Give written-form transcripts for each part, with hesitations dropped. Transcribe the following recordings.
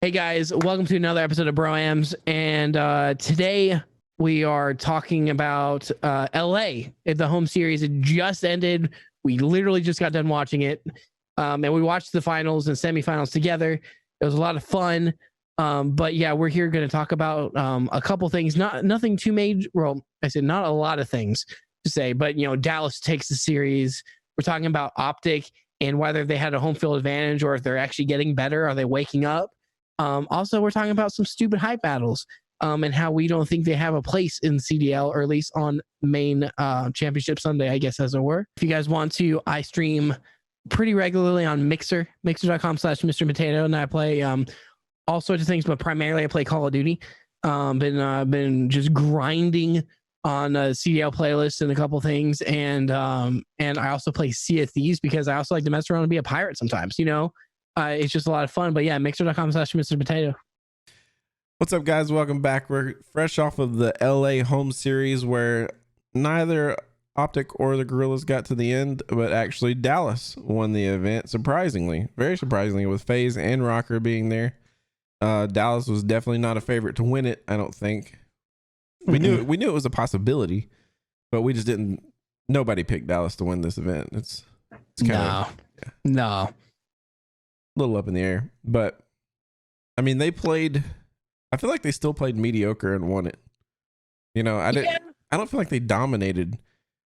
Hey guys, welcome to another episode of BroAMs, and today we are talking about LA. The home series it just ended. We literally just got done watching it, and we watched the finals and semifinals together. It was a lot of fun, but yeah, we're here going to talk about a couple things. Nothing too major. Well, I said not a lot of things to say, but Dallas takes the series. We're talking about Optic and whether they had a home field advantage or if they're actually getting better. Are they waking up? Also, we're talking about some stupid hype battles and how we don't think they have a place in CDL, or at least on main championship Sunday, I guess, as it were. If you guys want to, I stream pretty regularly on mixer.com/Mr. Potato, and I play all sorts of things, but primarily I play Call of Duty. Been just grinding on CDL playlists and a couple things, and I also play Sea of Thieves because I also like to mess around and be a pirate sometimes, It's just a lot of fun. But yeah, mixer.com/Mr. Potato. What's up, guys? Welcome back. We're fresh off of the LA home series where neither Optic or the Gorillas got to the end, but actually Dallas won the event, surprisingly, very surprisingly, with FaZe and Rocker being there. Dallas was definitely not a favorite to win it, I don't think. We knew it was a possibility, but we just didn't. Nobody picked Dallas to win this event. It's kind of no. A little up in the air, but I mean, I feel like they still played mediocre and won it. I don't feel like they dominated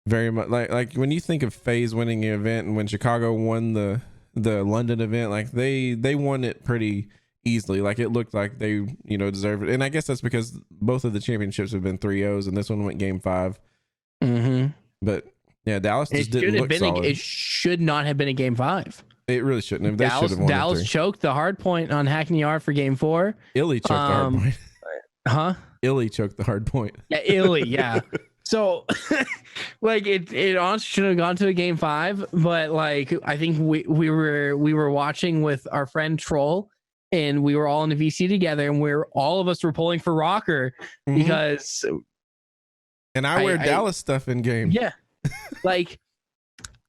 very much. Like when you think of FaZe winning the event and when Chicago won the London event, like they won it pretty easily. Like it looked like they deserved it, and I guess that's because both of the championships have been 3-0s, and this one went game 5. But yeah, Dallas just didn't look solid. It should not have been a game 5. It really shouldn't have. They should have won. Dallas choked the hard point on Hackney Yard for game 4. Illy choked the hard point. Huh? Illy choked the hard point. Yeah, Illy, yeah. So like it honestly should have gone to a game 5, but like I think we were watching with our friend Troll, and we were all in the VC together, and all of us were pulling for Rocker because I wear Dallas stuff in game. Yeah. Like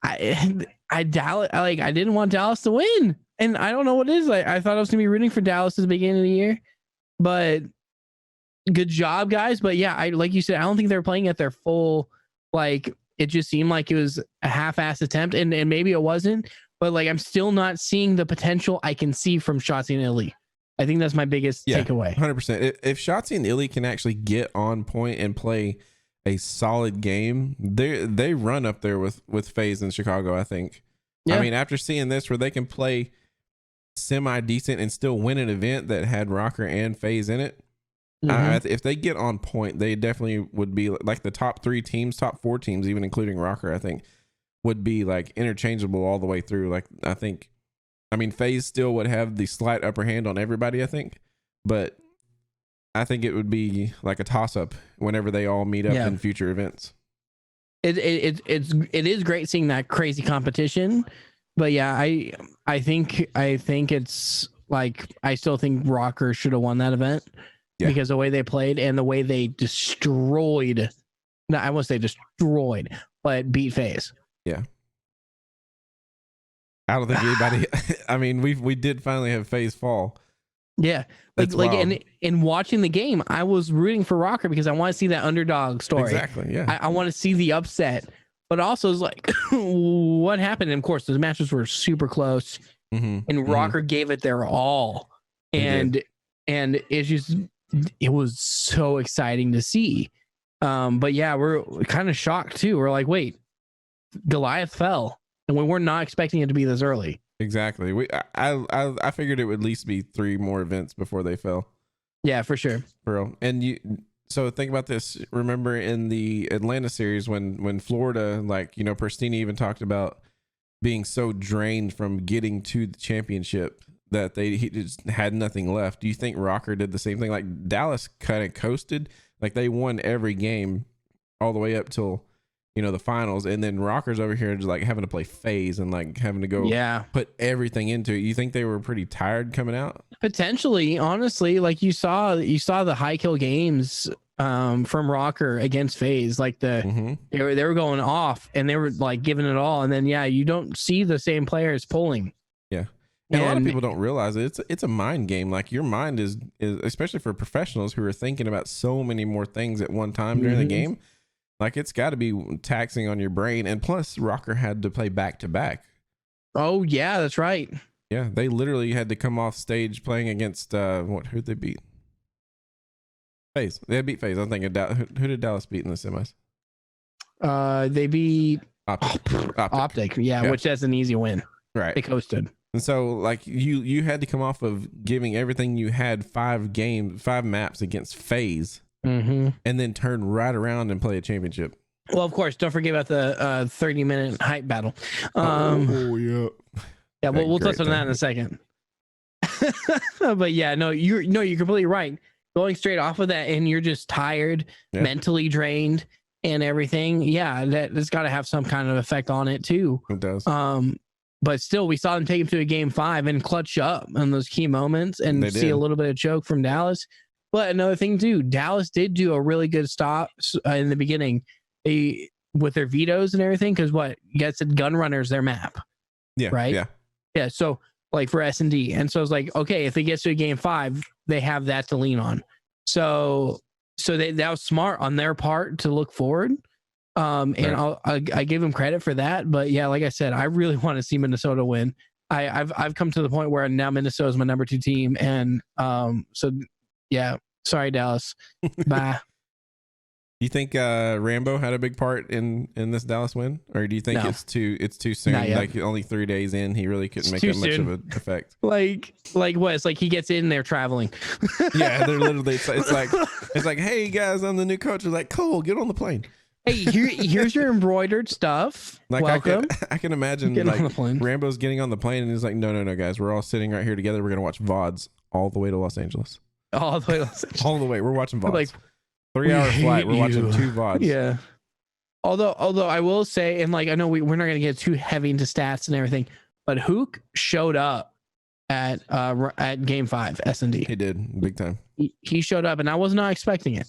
I didn't want Dallas to win, and I don't know what it is. I thought I was gonna be rooting for Dallas at the beginning of the year, but good job, guys. But yeah, like you said, I don't think they're playing at their full. Like it just seemed like it was a half-assed attempt, and maybe it wasn't. But like I'm still not seeing the potential I can see from Shotzi and Illy. I think that's my biggest takeaway. 100%. If Shotzi and Illy can actually get on point and play a solid game, they run up there with FaZe in Chicago, I think. Yeah. I mean, after seeing this where they can play semi decent and still win an event that had Rocker and FaZe in it, if they get on point, they definitely would be like the top 3 teams, top 4 teams, even including Rocker, I think would be like interchangeable all the way through. Like I mean FaZe still would have the slight upper hand on everybody, I think, but I think it would be like a toss-up whenever they all meet up in future events. It is great seeing that crazy competition, but yeah, I think it's like I still think Rocker should have won that event because the way they played and the way they destroyed. No, I won't say destroyed, but beat FaZe. Yeah. I don't think anybody. I mean, we did finally have FaZe fall. Yeah, like in watching the game, I was rooting for Rocker because I want to see that underdog story. Exactly. Yeah, I want to see the upset, but also it's like, what happened? And of course, those matches were super close, and Rocker gave it their all, and it was so exciting to see. But yeah, we're kind of shocked too. We're like, wait, Goliath fell, and we were not expecting it to be this early. Exactly. I figured it would at least be 3 more events before they fell. Yeah, for sure. Bro. And so think about this. Remember in the Atlanta series when Florida, like, Pristini even talked about being so drained from getting to the championship that he just had nothing left. Do you think Rocker did the same thing? Like Dallas kind of coasted, like they won every game all the way up till the finals, and then Rocker's over here just like having to play FaZe and like having to go put everything into it. You think they were pretty tired coming out? Potentially, honestly, like you saw the high kill games from Rocker against FaZe, like they were going off and they were like giving it all, and then you don't see the same players pulling. Yeah, And a lot of people don't realize it. It's a mind game. Like your mind is especially for professionals who are thinking about so many more things at one time during the game. Like it's got to be taxing on your brain. And plus, Rocker had to play back to back. Oh yeah, that's right. Yeah, they literally had to come off stage playing against who'd they beat? FaZe. They beat FaZe. I'm thinking who did Dallas beat in the semis? They beat Optic. Yeah, which that's an easy win. Right. They coasted. And so like you had to come off of giving everything you had 5 maps against FaZe and then turn right around and play a championship. Well, of course, don't forget about the 30-minute hype battle. Yeah. Yeah, we'll touch on that in a second. But yeah, no, you're completely right. Going straight off of that and you're just tired, mentally drained and everything. Yeah, that's got to have some kind of effect on it too. It does. But still, we saw them take him to a game 5 and clutch up in those key moments and see a little bit of choke from Dallas. But another thing too, Dallas did do a really good stop in the beginning with their vetoes and everything. Because you guys said Gun Runner's their map. Yeah. Right. Yeah. So like for S&D. And so it's like, okay, if it gets to a game 5, they have that to lean on. So that was smart on their part to look forward. And I give them credit for that. But yeah, like I said, I really want to see Minnesota win. I've come to the point where now Minnesota is my number 2 team. And so yeah, sorry, Dallas. Bye. You think Rambo had a big part in this Dallas win, or do you think it's too soon? Like only 3 days in, he really couldn't make that much of an effect. Like what? It's like he gets in, they're traveling. Yeah, they're literally. It's like, hey guys, I'm the new coach. It's like, cool, get on the plane. Hey, here's your embroidered stuff. Like welcome. I can imagine like Rambo's getting on the plane and he's like, no, guys, we're all sitting right here together. We're gonna watch VODs all the way to Los Angeles. All the way to Los Angeles. All the way. We're watching VODs. Like 3-hour flight. We're watching 2 VODs. Yeah. Although I will say, and like I know we're not gonna get too heavy into stats and everything, but Hook showed up at game 5 S&D. He did, big time. He showed up, and I was not expecting it.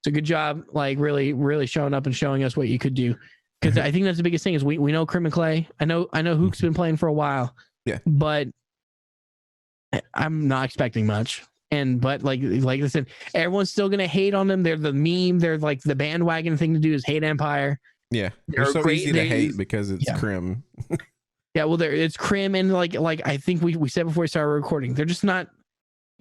It's a good job, like really, really showing up and showing us what you could do. Because I think that's the biggest thing is we know Crim and Clay. I know Hook's been playing for a while. Yeah. But I'm not expecting much. But like I said, everyone's still gonna hate on them. They're the meme. They're like the bandwagon thing to do is hate Empire. Yeah, they're so easy to hate because it's Crim. Yeah, well, it's Crim, and like I think we said before we started recording, they're just not.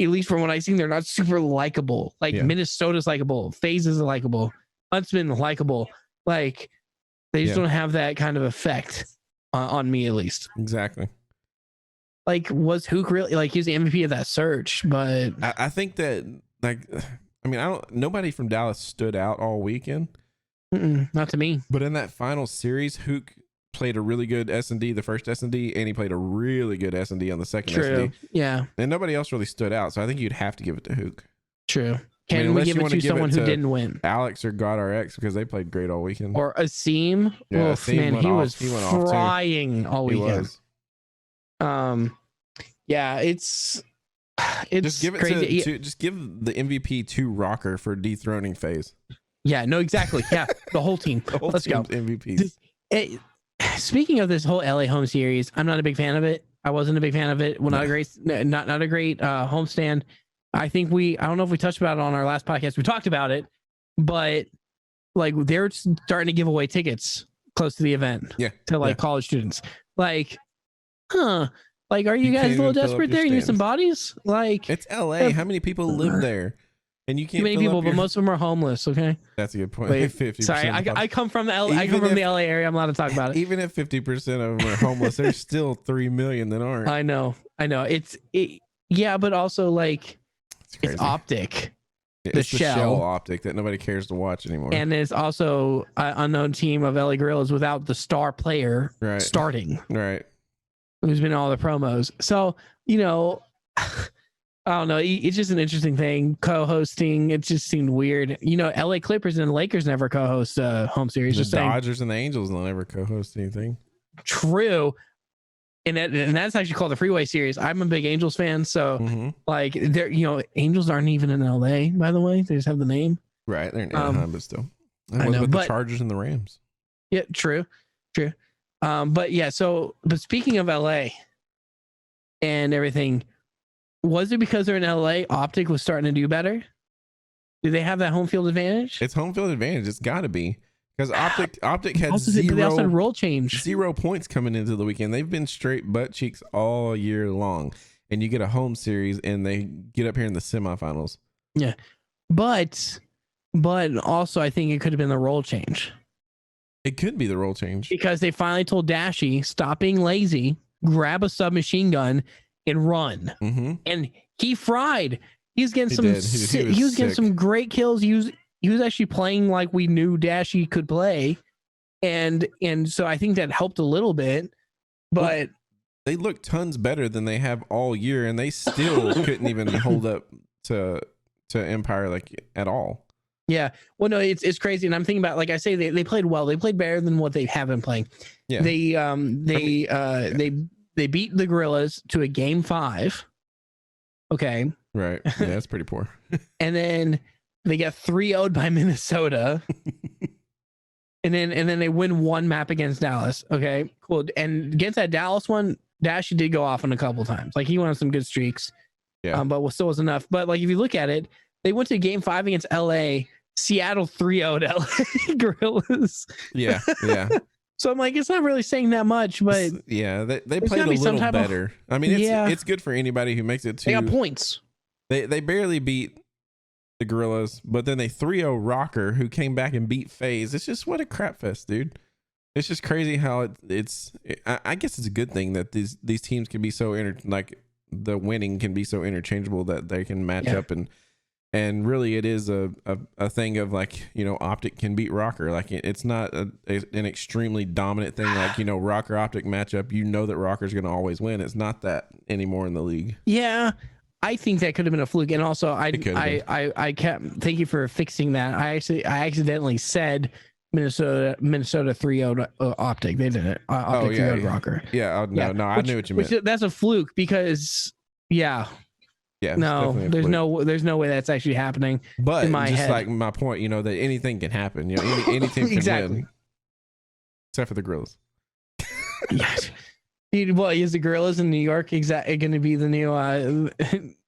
At least from what I've seen, they're not super likable. Like Minnesota's likable, FaZe is likable, Huntsman likable. Like they just don't have that kind of effect on me, at least. Exactly. Like, was Hook really like he's the MVP of that search? But I think that nobody from Dallas stood out all weekend. Not to me. But in that final series, Hook played a really good S&D, the first S&D, and he played a really good S&D on the second S&D. Yeah. And nobody else really stood out, so I think you'd have to give it to Hook. True. Can we give it to someone who didn't win? Alex or GodRx, because they played great all weekend. Or Asim. Yeah, Asim he was flying all weekend. Yeah, it's just give it crazy. Just give the MVP to Rocker for dethroning FaZe. Yeah, no, exactly. Yeah, the whole team. Let's go. MVPs. Speaking of this whole LA home series, I'm not a big fan of it. I wasn't a big fan of it. Well, not a great homestand. I think I don't know if we touched about it on our last podcast. We talked about it, but like they're starting to give away tickets close to the event. Yeah. To college students. Like, like, are you guys a little desperate there? You need some bodies? Like, it's LA. How many people live there? And you can't. Many people, but most of them are homeless. Okay. That's a good point. Wait, 50%. Sorry, I come from the LA. I come from the LA area. I'm allowed to talk about it. Even if 50% of them are homeless, there's still 3 million that aren't. I know. Yeah, but also like it's Optic. The shell Optic that nobody cares to watch anymore. And there's also an unknown team of LA Gorillas without the star player starting. Right. Who's been in all the promos. So, I don't know. It's just an interesting thing. Co-hosting, it just seemed weird. LA Clippers and Lakers never co-host home series. The Dodgers and the Angels will never co-host anything. True. And that's actually called the Freeway Series. I'm a big Angels fan, so like they're Angels aren't even in LA, by the way. They just have the name. Right, they're in Anaheim, but still. I know, with the Chargers and the Rams. Yeah, true. But yeah, but speaking of LA, and everything. Was it because they're in LA? Optic was starting to do better. Do they have that home field advantage? It's home field advantage. It's got to be because Optic had But they also had role change. 0 points coming into the weekend. They've been straight butt cheeks all year long, and you get a home series, and they get up here in the semifinals. Yeah, but also I think it could have been the role change. It could be the role change because they finally told Dashy, stop being lazy, grab a submachine gun, and run. Mm-hmm. And he fried. He was getting getting some great kills. He was actually playing like we knew Dashy could play, and so I think that helped a little bit. But they look tons better than they have all year, and they still couldn't even hold up to Empire like at all. Yeah, well, no, it's crazy, and I'm thinking about, like I say, they played well. They played better than what they have been playing. Yeah, they beat the Gorillas to a game 5. Okay. Right. Yeah, that's pretty poor. And then they get 3-0'd by Minnesota. and then they win one map against Dallas. Okay, cool. And against that Dallas one, Dashy did go off on a couple times. Like he went on some good streaks. Yeah. But still was enough. But like if you look at it, they went to game 5 against LA. Seattle 3-0'd LA Gorillas. Yeah. Yeah. So I'm like, it's not really saying that much, but yeah, they played a little better. I mean, it's good for anybody who makes it to. They got points. They barely beat the Gorillas, but then they 3-0 Rocker, who came back and beat FaZe. It's just what a crap fest, dude. It's just crazy how I guess it's a good thing that these teams can be so like the winning can be so interchangeable that they can match up and really it is a thing of like, you know, Optic can beat Rocker. Like it's not an extremely dominant thing. Like, you know, Rocker Optic matchup, you know that Rocker's going to always win. It's not that anymore in the league. Yeah. I think that could have been a fluke. And also I kept, thank you for fixing that. I accidentally said Minnesota 3-0 Optic. They did it. Optic 3-0 Rocker. Yeah. No, I knew what you meant. That's a fluke because no, there's no way that's actually happening. But in my just head. Like my point, you know, that anything can happen. You know, any team can win, except for the Gorillas. Yes. Well, is the Gorillas in New York exactly going to be the new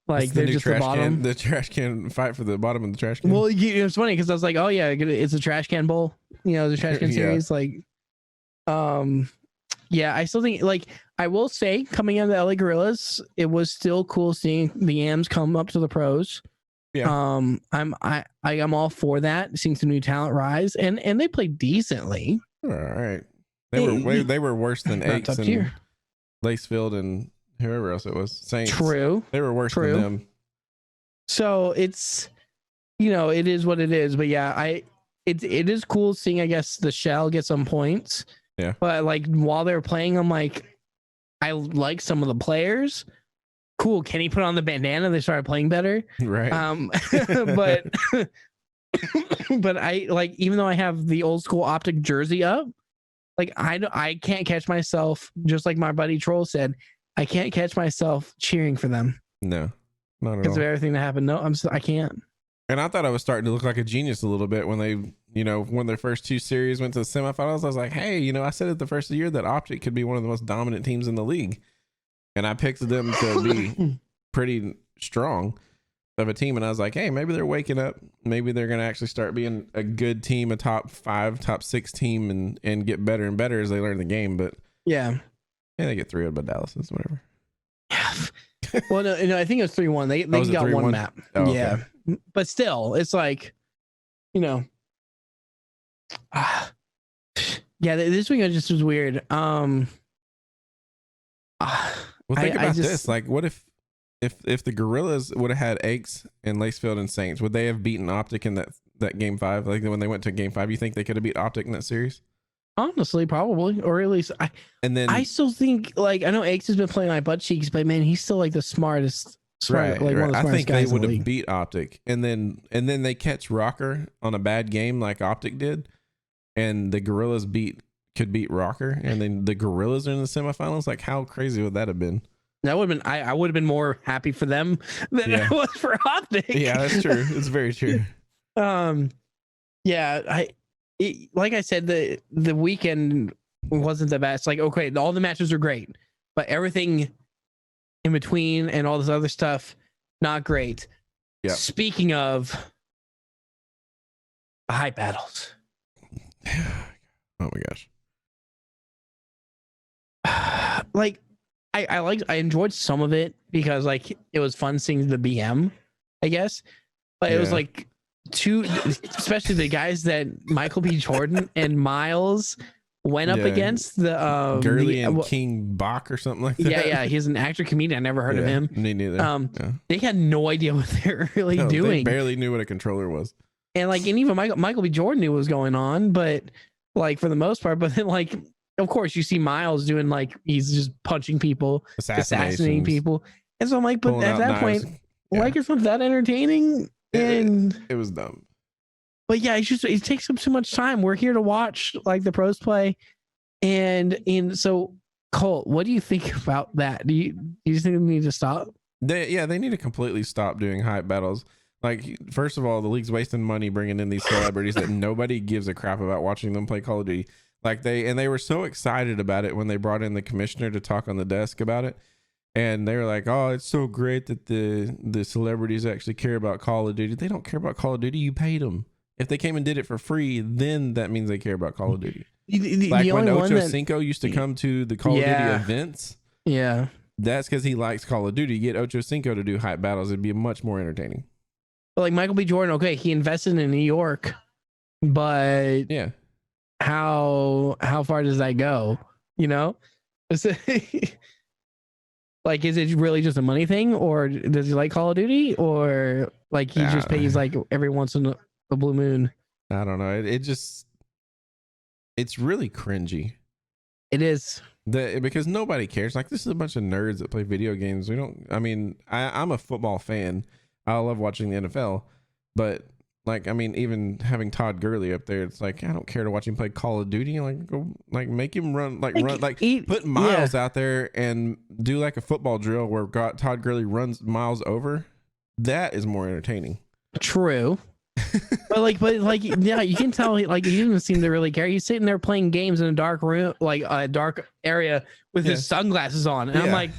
like they're just the bottom? The trash can fight for the bottom of the trash can. Well, it's funny because I was like, oh yeah, it's a trash can bowl. You know, the trash can series. Like, yeah, I still think, like, I will say, coming out of the LA Gorillas, it was still cool seeing the AMs come up to the pros. Yeah. I'm all for that, seeing some new talent rise, and they played decently. All right. They were worse than Aches and Lacefield and whoever else it was. Saints. True. They were worse than them. So it's, you know, it is what it is. But yeah, it is cool seeing, I guess, the Shell get some points. Yeah. But like while they were playing, I'm like, I like some of the players. Cool. Kenny put on the bandana. They started playing better. Right. But but I like, even though I have the old school Optic jersey up, like I can't catch myself, just like my buddy Troll said, I can't catch myself cheering for them. No, not at all. Because of everything that happened. No, I can't. And I thought I was starting to look like a genius a little bit when they, you know, when their first 2 series went to the semifinals. I was like, hey, you know, I said at the first of the year that Optic could be one of the most dominant teams in the league. And I picked them to be pretty strong of a team. And I was like, hey, maybe they're waking up. Maybe they're going to actually start being a good team, a top 5, top 6 team and get better and better as they learn the game. But yeah, they get 3-0 by Dallas and whatever. Well, no, I think it was 3-1. They got 3-1? One map. Oh, yeah. Okay. But still, it's like, you know, yeah, this weekend just was weird. Well, think about this. Like, what if the Gorillas would have had Aches and Lacefield and Saints, would they have beaten Optic in that game 5? Like when they went to game 5, you think they could have beat Optic in that series? Honestly, probably, or at least I still think, like, I know Aches has been playing my butt cheeks, but man, he's still like the smartest. Right. One of the I think they would have beat Optic, and then they catch Rocker on a bad game like Optic did, and the Gorillas could beat Rocker, and then the Gorillas are in the semifinals. Like, how crazy would that have been? That would have been. I would have been more happy for them than I was for Optic. Yeah, that's true. It's very true. Yeah, like I said, the weekend wasn't the best. Like, okay, all the matches are great, but everything in between and all this other stuff, not great. Yeah. Speaking of hype battles, Oh my gosh. like I enjoyed some of it because like it was fun seeing the BM, I guess, but it was Yeah. like two, especially the guys that Michael B. Jordan and Miles went up Yeah. against the Gurley and King Bach or something like that. yeah, he's an actor comedian. I never heard of him. Me neither. Yeah. They had no idea what they're really No, doing. They barely knew what a controller was. And even Michael B. Jordan knew what was going on, but like for the most part, but then like of course you see Miles doing like he's just punching people, assassinating people. And so I'm like, but at that point, like it's not that entertaining. And it was dumb. But yeah, it takes up too much time. We're here to watch like the pros play. And so Colt, what do you think about that? Do you think we need to stop? They need to completely stop doing hype battles. Like, first of all, the league's wasting money bringing in these celebrities that nobody gives a crap about watching them play Call of Duty. Like they were so excited about it when they brought in the commissioner to talk on the desk about it. And they were like, oh, it's so great that the celebrities actually care about Call of Duty. They don't care about Call of Duty. You paid them. If they came and did it for free, then that means they care about Call of Duty. Like when Ocho Cinco used to come to the Call of Duty events. Yeah. That's because he likes Call of Duty. Get Ocho Cinco to do hype battles. It'd be much more entertaining. But like Michael B. Jordan, okay, he invested in New York, but yeah, how far does that go? You know, like, is it really just a money thing, or does he like Call of Duty, or like he just pays like every once in a blue moon? I don't know. It's really cringy. It is. Because nobody cares. Like, this is a bunch of nerds that play video games. I'm a football fan. I love watching the NFL, but like, I mean, even having Todd Gurley up there, it's like, I don't care to watch him play Call of Duty. Like, go, like, make him run, put Miles out there and do like a football drill where Todd Gurley runs Miles over. That is more entertaining. True. but yeah, you can tell like he didn't seem to really care. He's sitting there playing games in a dark room, like a dark area with his sunglasses on, and I'm like,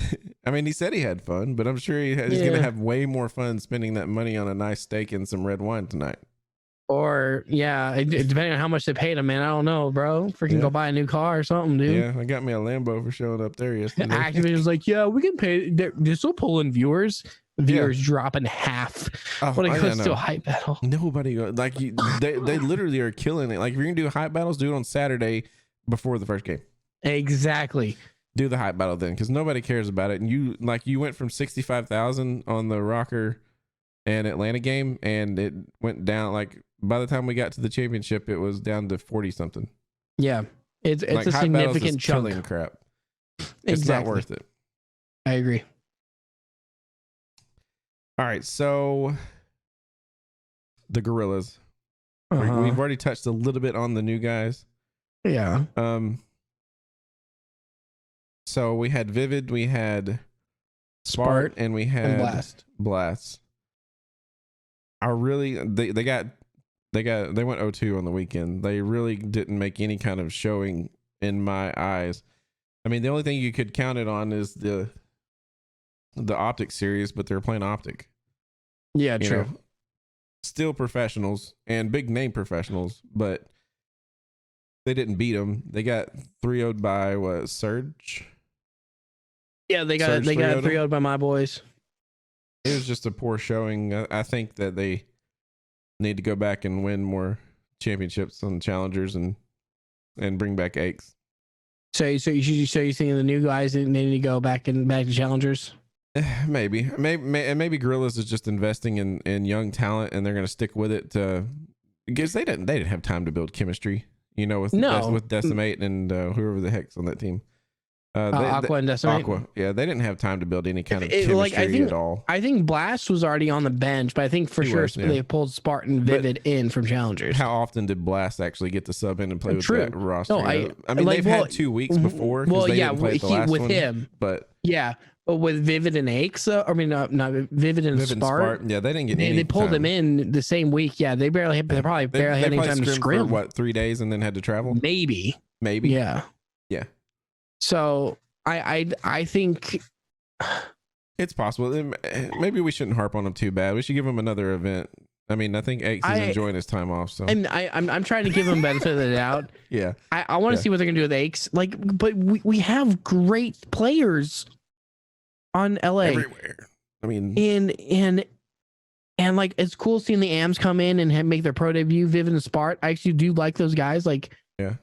I mean, he said he had fun, but I'm sure he's gonna have way more fun spending that money on a nice steak and some red wine tonight. Or depending on how much they paid him, man. I don't know, bro. Freaking go buy a new car or something, dude. Yeah, I got me a Lambo for showing up there yesterday. Activision's like, yeah, we can pay. They're still pulling viewers. Viewers drop in half when it goes to a hype battle. Nobody like they literally are killing it. Like, if you're gonna do hype battles, do it on Saturday before the first game. Exactly. Do the hype battle then, because nobody cares about it. And you went from 65,000 on the Rocker and Atlanta game, and it went down. Like, by the time we got to the championship, it was down to 40 something. Yeah, it's like, a significant chunk. Killing crap. Exactly. It's not worth it. I agree. All right, so the Gorillas. We've already touched a little bit on the new guys. Yeah. So we had Vivid, we had Spart, and we had Blast. They went 0-2 on the weekend. They really didn't make any kind of showing in my eyes. I mean, the only thing you could count it on is the Optic series, but they're playing Optic. Yeah, true. Still professionals and big name professionals, but they didn't beat them. They got 3-0'd by Surge. Yeah, they got 3-0'd by my boys. It was just a poor showing. I think that they need to go back and win more championships on challengers and bring back Aches. So you think the new guys need to go back to challengers? Maybe Gorillas is just investing in young talent, and they're going to stick with it because they didn't have time to build chemistry, with Decimate and whoever the heck's on that team. Aqua and Decimate. Aqua, yeah, they didn't have time to build any kind of chemistry at all. I think Blast was already on the bench, but I think they pulled Spartan Vivid in from challengers. How often did Blast actually get to sub in and play with that roster? No, I mean, they've had 2 weeks before. Well, they didn't play the last with one, him, but with Vivid and Aches, not Vivid and Spart. Yeah, they didn't get any. They pulled them in the same week. Yeah, they probably barely had any time to scrim. For 3 days and then had to travel. Maybe. Yeah. So I think It's possible. Maybe we shouldn't harp on him too bad. We should give him another event. I mean, I think Aches is enjoying his time off. So and I'm trying to give him benefit of the doubt. yeah, I want to see what they're gonna do with Aches. Like, but we have great players on LA everywhere. I mean, and like it's cool seeing the AMs come in and make their pro debut. Viv and Spart, I actually do like those guys. Like, yeah.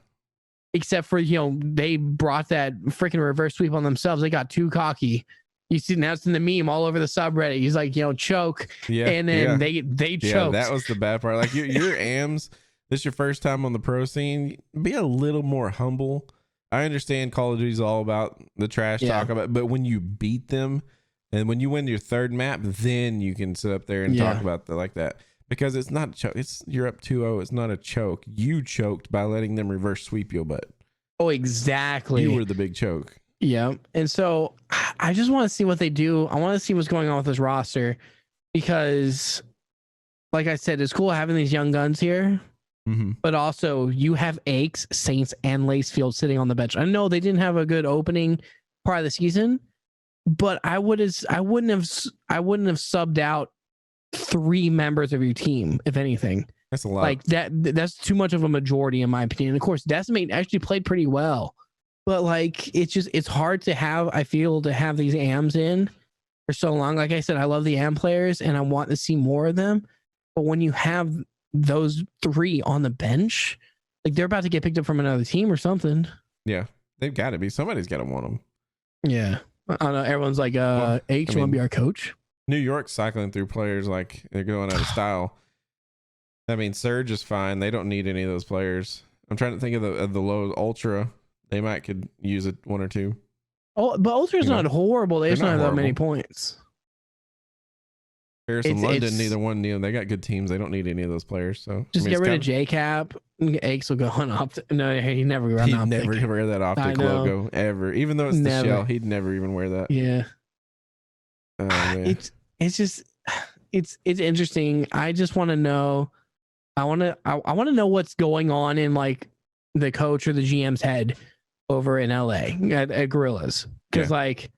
Except for they brought that freaking reverse sweep on themselves. They got too cocky. You see, now it's in the meme all over the subreddit. He's like, choke. Yeah. And then they choked. Yeah, that was the bad part. Like your AMs, this is your first time on the pro scene. Be a little more humble. I understand Call of Duty is all about the trash talk about, but when you beat them and when you win your third map, then you can sit up there and talk about like that. Because it's not a choke. You're up 2-0. It's not a choke. You choked by letting them reverse sweep your butt. Oh, exactly. You were the big choke. Yeah. And so I just want to see what they do. I want to see what's going on with this roster because, like I said, it's cool having these young guns here, but also you have Aches, Saints, and Lacefield sitting on the bench. I know they didn't have a good opening part of the season, but I wouldn't have subbed out 3 members of your team, if anything. That's a lot. Like that's too much of a majority in my opinion. Of course, Decimate actually played pretty well. But like it's hard to have these AMs in for so long. Like I said, I love the AM players and I want to see more of them. But when you have those 3 on the bench, like they're about to get picked up from another team or something. Yeah, they've got to be. Somebody's got to want them. Yeah, I don't know. Everyone's like, H, you want to be our coach? New York's cycling through players like they're going out of style. I mean, Surge is fine. They don't need any of those players. I'm trying to think of the low Ultra. They could use it 1 or 2. Oh, but Ultra's not horrible. They just don't have that many points. Paris and London, neither one. They got good teams. They don't need any of those players. So just get rid of JCap. Aches will go on optic. No, he never run optic. He'd never wear that optic logo ever. Even though it's the shell, he'd never even wear that. Yeah. It's just it's interesting. I just want to know. I want to know what's going on in like the coach or the GM's head over in LA at Gorillas. Because like,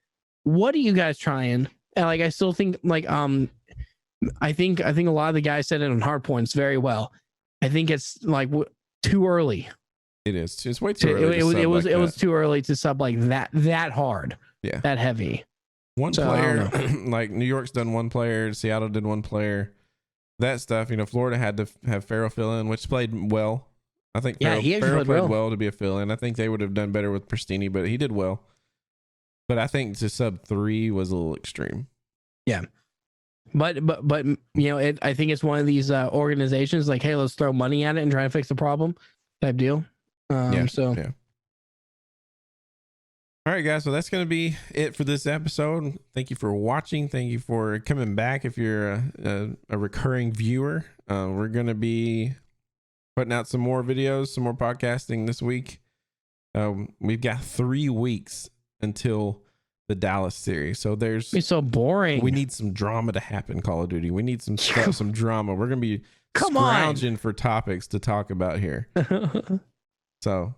what are you guys trying? And like, I still think like, I think a lot of the guys said it on hard points very well. I think it's like too early. It is. It's way too early. It was too early to sub like that hard. Yeah. That heavy. One player, like New York's done 1 player, Seattle did 1 player. That stuff, Florida had to have Farrell fill in, which played well. I think Farrell played well to be a fill-in. I think they would have done better with Pristini, but he did well. But I think to sub 3 was a little extreme. Yeah. But I think it's one of these organizations like, hey, let's throw money at it and try to fix the problem type deal. All right, guys. So that's going to be it for this episode. Thank you for watching. Thank you for coming back. If you're a recurring viewer, we're going to be putting out some more videos, some more podcasting this week. We've got 3 weeks until the Dallas series. So it's so boring. We need some drama to happen, Call of Duty. We need some stuff, some drama. We're going to be scrounging for topics to talk about here. So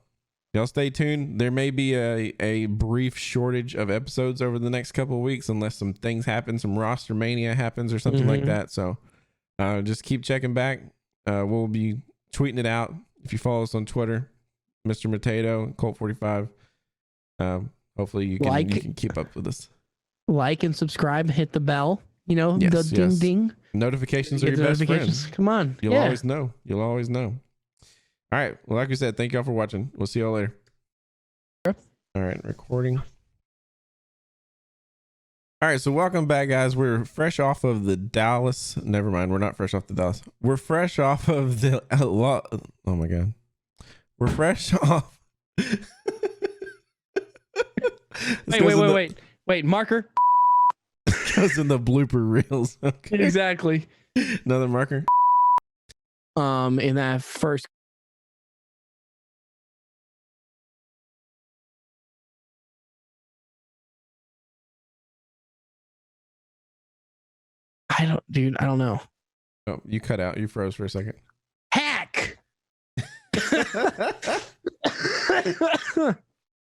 y'all stay tuned. There may be a brief shortage of episodes over the next couple of weeks unless some things happen, some roster mania happens or something like that. So just keep checking back. We'll be tweeting it out. If you follow us on Twitter, Mr. Matato, Colt 45. Hopefully you can keep up with us. Like and subscribe, hit the bell. The ding ding. Notifications are your best friends. Come on. You'll always know. You'll always know. All right. Well, like we said, thank y'all for watching. We'll see y'all later. All right, recording. All right, so welcome back, guys. We're fresh off of the Dallas. Never mind, we're not fresh off the Dallas. We're fresh off of the. Oh my god, we're fresh off. Wait, marker. Goes in the blooper reels. Okay. Exactly. Another marker. In that first. I don't know. Oh, you cut out. You froze for a second. Hack.